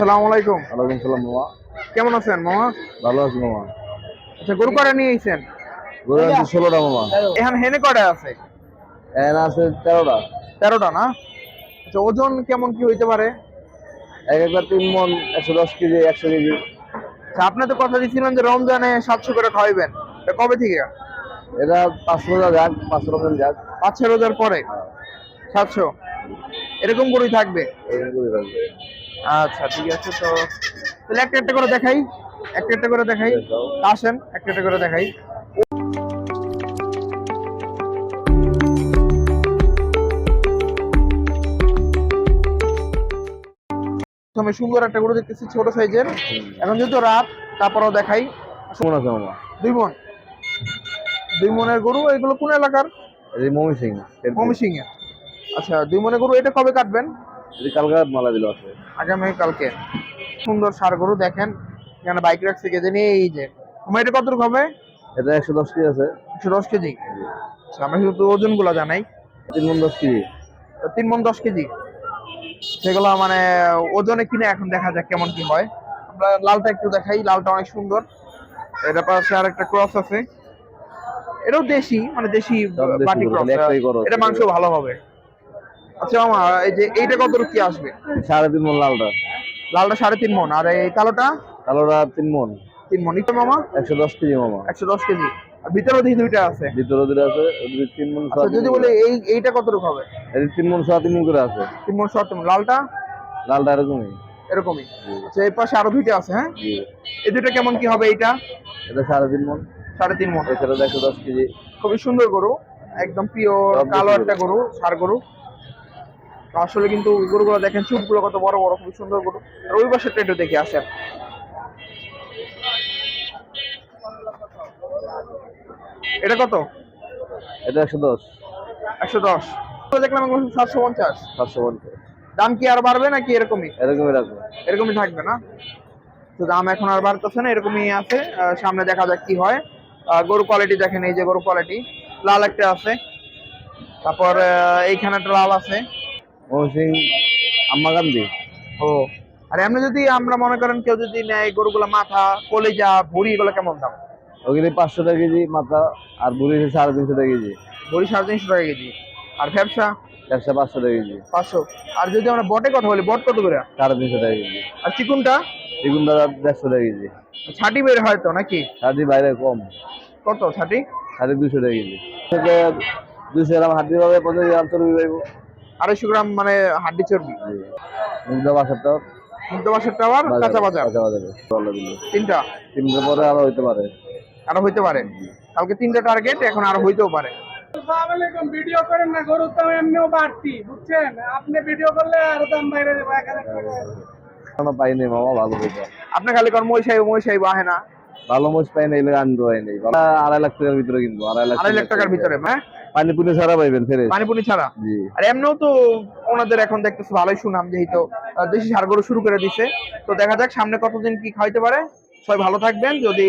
আসসালামু আলাইকুম। ওয়ালাইকুম সালাম মামা। কেমন আছেন মামা? ভালো আছি মামা। আচ্ছা, গরু কয়টা নিয়ে আইছেন? গরু আছে 16টা মামা। এখন হেনে কয়টা আছে? এখানে আছে 13টা। 13টা না? আচ্ছা, ওজন কেমন কি হইতে পারে? এক একটা 3 মন, 110 কেজি, 100 কেজি। আচ্ছা, আপনি তো কথা দিয়েছিলেন যে রমজানে 700 করে খাওয়াইবেন। এটা কবে থেকে? এটা 5 রোজা যাক, 5 রমজান যাক। 5-6 রোজার পরে 700 এরকম গরুই থাকবে। এরকম করে রাখবে। আচ্ছা, ঠিক আছে। তো তাহলে একটা একটা করে দেখাই, একটা একটা করে দেখাই। দেখাও। আসেন একটা একটা করে দেখাই। প্রথমে সুন্দর একটা গরু দেখতেছি, ছোট সাইজের। এখন যেহেতু রাত, তারপরেও দেখাই। কেমন আছে মামা? 2 মণ, 2 মণের গরু। এগুলো কোন এলাকার? এই মমি সিং। ময়মনসিংহ এর। আচ্ছা, 2 মণের গরু। এটা কবে কাটবেন? এই কালকে মালা দিল আছে। আগামী কালকে। সুন্দর ষাঁড় গরু দেখেন, এখানে বাইক রাখছে কেটে নিয়ে। এই যে আমার এটা কতটুকু হবে? এটা 110 কেজি আছে। 110 কেজি। আচ্ছা, আমরা শুধু ওজন গুলো জানাই। 3 মন 10 কেজি। 3 মণ 10 কেজি। সেগুলো মানে ওজনে কিনে এখন দেখা যাক কেমন কি হয়। আমরা লালটা একটু দেখাই। লালটা অনেক সুন্দর। এটা পাশে আর একটা ক্রস আছে। এটাও দেশি, মানে দেশি সব দেশি বাটি গরু, ক্রস। খালি একটাই গরু। এটা মাংস ভালো হবে। আচ্ছা মামা, এই যে এইটা কতটুকু কি আসবে? 3.5 মন লালটা। লালটা 3.5 মণ, আর এই কালোটা কালোটা 3 মন। 3 মণ। এটা মামা 110 কেজি মামা। 110 কেজি। আর ভিতরেও দেখি দুইটা আছে। ভিতরে দুটো আছে, ওই 3 মন আচ্ছা, যদি বলে এইটা কতটুকু হবে? এই 3 মন 3.5 মন করে আছে। 3 মণ 7 মণ। লালটা লালটা এরকমই। এরকমই। জি। আচ্ছা, এই পাশে আরো দুইটা আছে। হ্যাঁ, জি। এই দুইটা কেমন কি হবে? এইটা এটা 3.5 মন। 3.5 মণ। এছাড়া 110 কেজি। খুবই সুন্দর গরু, একদম পিওর সব কালো দেশি একটা গরু, ষাঁড় গরু। তো আসলে কিন্তু গরুগুলো দেখেন, চুপগুলো কত বড় বড়, খুবই সুন্দর গরু। আর ওই পাশেরটা একটু দেখি, আসেন। এটা কত? এটা 110। 110। তো দেখলাম এগুলো 750। 750। দাম কি আর বাড়বে নাকি এরকমই? এরকমই রাখবো। এরকমই থাকবে না? তো দাম এখন আর বাড়তেছে না, এরকমই আছে। সামনে দেখা যাক কি হয়। গরু কোয়ালিটি দেখেন, এই যে গরু কোয়ালিটি। লাল একটা আছে, তারপর এইখানে একটা লাল আছে। মহসিং আম্মা গান্ধী। ও, আর এমনি যদি আমরা মনে করেন কেউ যদি নেয় গরুগুলো, মাথা, কলিজা, ভুঁড়ি, এগুলো কেমন দাম? ওগুলি 500 টাকা কেজি মাথা। আর বুড়ি 350 টাকা কেজি। ভুঁড়ি 350 টাকা কেজি। আর ফ্যাপসা ব্যবসা 500 টাকা কেজি। 500। আর যদি আমরা বটে কথা বলি, বট কত করে? 350 টাকা কেজি। আর চিকুনটা? এগুন দাদা 150 টাকা কেজি। ছাটি বের হয় তো নাকি? হাড্ডি বাইরে কম। কত ছাটি? 250 টাকা কেজি। থেকে 200 গ্রাম হাড্ডি পাবে, 50 গ্রাম চর্বি পাইব। 250 গ্রাম মানে হাড্ডি চর্বি। জি। মুগ্ধা বাসারটা মুক্ত বাসেরটা আবার কাঁচা বাজার। কাঁচা বাজারে চলে দিল। তিনটা। 3 পরে আরো হইতে পারে। আরো হইতে পারে। কালকে 3টা টার্গেট, এখন আরো হইতেও পারে। আসসালামু আলাইকুম। ভিডিও করেন না, গরুর দাম এমনিও বাড়তি, বুঝছেন? আপনি ভিডিও করলে আরো দাম বাইরে যাবে 1000 টাকা। এখনো পাইনি মামা ভালো হইতো। আপনি খালি কোন মই সাহেব আহে না। ভালো মোষ পাই না, এলে আনতে পাইনি। 2.5 লাখ টাকার ভিতরে কিনবো। 2.5 লাখ টাকার ভিতরে? হ্যাঁ, পানি পুনি ছাড়া পাইবেন ফেরে। পানিপুনি ছাড়া। জি। আর এমনিও তো ওনাদের এখন দেখতেছি ভালোই সুনাম, যেহেতু দেশি ষাঁড় গরু শুরু করে দিছে। তো দেখা যাক সামনে কতদিন কি খাইতে পারে। সবাই ভালো থাকবেন। যদি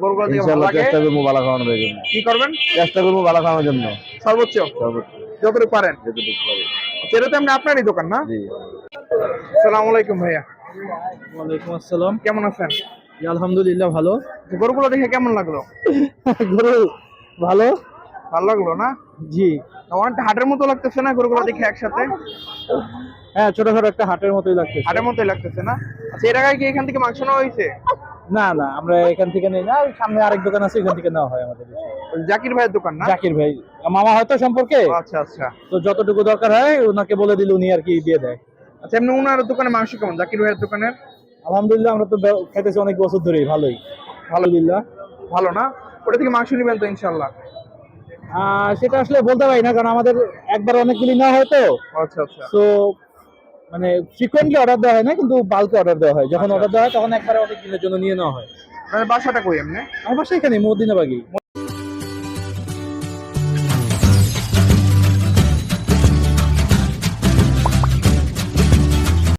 গরুগুলো দেখে ভালো ইনশাআল্লাহ লাগে, চেষ্টা করবো ভালো খাওয়ানোর জন্য। কি করবেন? চেষ্টা করবো ভালো খাওয়ানোর জন্য। সর্বোচ্চ সর্বোচ্চ যতটুকু পারেন। যেটুকু পারি। সেটা তো আপনারই দোকান না? জি। আসসালামু আলাইকুম ভাইয়া, ওয়ালাইকুম আসসালাম। কেমন আছেন? জি, আলহামদুলিল্লাহ ভালো। গরুগুলো দেখে কেমন লাগলো? গরু ভালো। ভালো লাগলো না? জি। অনেকটা হাটের মতো লাগতেছে না গরুগুলো দেখে একসাথে? হ্যাঁ, ছোটখাটো একটা হাটের মতোই লাগতেছে। হাটের মতোই লাগতেছে না? আচ্ছা, এর আগে কি এখান থেকে মাংস নেওয়া হয়েছে? না না, আমরা এখান থেকে নেই না, ওই সামনে আরেক দোকান আছে, ওখান থেকে নেওয়া হয় আমাদের। জাকির ভাইয়ের দোকান না? জাকির ভাই মামা হয়তো সম্পর্কে। আচ্ছা আচ্ছা। তো যতটুকু দরকার হয় ওনাকে বলে দিলে উনি আর কি দিয়ে দেয়। আচ্ছা, এমনি ওনার দোকানে মাংস কেমন, জাকির ভাইয়ের দোকানের? আলহামদুলিল্লাহ, আমরা তো খাইতেছি অনেক বছর ধরেই, ভালোই। আলহামদুলিল্লাহ। ভালো না? ওটা থেকে মাংস নিবেন তো ইনশাল্লাহ? সেটা আসলে বলতে পারি না, কারণ আমাদের একবার অনেকগুলি নেওয়া হয় তো। আচ্ছা আচ্ছা। তো মানে ফ্রিকোয়েন্টলি অর্ডার দেওয়া হয় না, কিন্তু বাল্কে অর্ডার দেওয়া হয়। যখন আচ্ছা, অর্ডার দেওয়া হয় তখন একবারে অনেক দিনের জন্য নিয়ে নেওয়া হয়। মানে বাসাটা কই এমনি? আমার বাসা এখানে মদিনাবাগি।